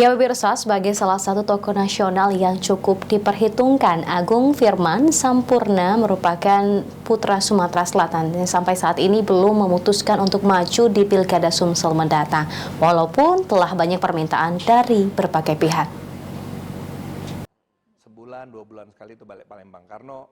Ya pemirsa, sebagai salah satu tokoh nasional yang cukup diperhitungkan, Agung Firman Sampurna merupakan putra Sumatera Selatan yang sampai saat ini belum memutuskan untuk maju di Pilkada Sumsel mendatang, walaupun telah banyak permintaan dari berbagai pihak. Sebulan, 2 bulan sekali itu balik Palembang, karena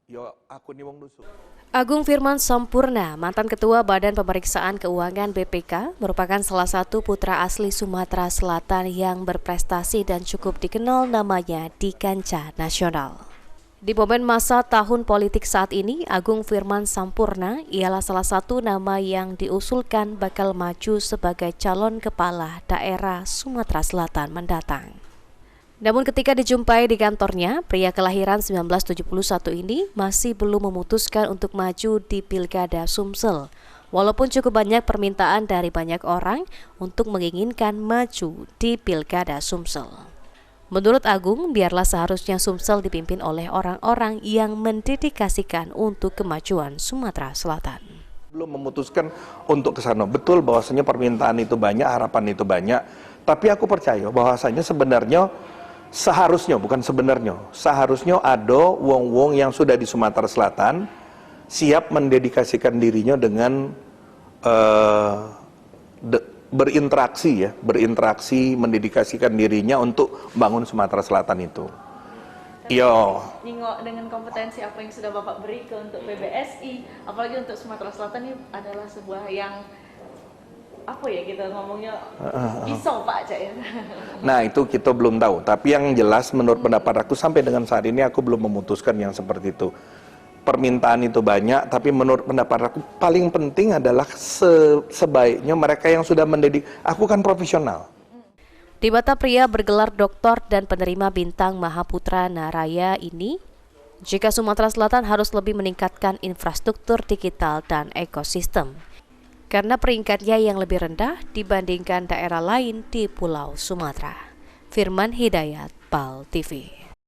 yo aku nih wong dusun. Agung Firman Sampurna, mantan Ketua Badan Pemeriksaan Keuangan BPK, merupakan salah satu putra asli Sumatera Selatan yang berprestasi dan cukup dikenal namanya di kancah nasional. Di momen masa tahun politik saat ini, Agung Firman Sampurna ialah salah satu nama yang diusulkan bakal maju sebagai calon kepala daerah Sumatera Selatan mendatang. Namun ketika dijumpai di kantornya, pria kelahiran 1971 ini masih belum memutuskan untuk maju di Pilkada Sumsel. Walaupun cukup banyak permintaan dari banyak orang untuk menginginkan maju di Pilkada Sumsel. Menurut Agung, biarlah seharusnya Sumsel dipimpin oleh orang-orang yang mendedikasikan untuk kemajuan Sumatera Selatan. Belum memutuskan untuk ke sana. Betul bahwasanya permintaan itu banyak, harapan itu banyak, tapi aku percaya bahwasanya sebenarnya seharusnya, bukan sebenarnya, seharusnya ada wong-wong yang sudah di Sumatera Selatan siap mendedikasikan dirinya dengan berinteraksi, mendedikasikan dirinya untuk bangun Sumatera Selatan itu. Iya. Dengan kompetensi apa yang sudah Bapak beri untuk PBSI, apalagi untuk Sumatera Selatan ini adalah sebuah yang apa ya kita ngomongnya pisau Pak Cak ya. Nah itu kita belum tahu, tapi yang jelas menurut pendapat aku sampai dengan saat ini aku belum memutuskan yang seperti itu. Permintaan itu banyak, tapi menurut pendapat aku paling penting adalah sebaiknya mereka yang sudah mendidik. Aku kan profesional. Di mata pria bergelar doktor dan penerima bintang Mahaputra Naraya ini, jika Sumatera Selatan harus lebih meningkatkan infrastruktur digital dan ekosistem, karena peringkatnya yang lebih rendah dibandingkan daerah lain di Pulau Sumatera. Firman Hidayat, PAL TV.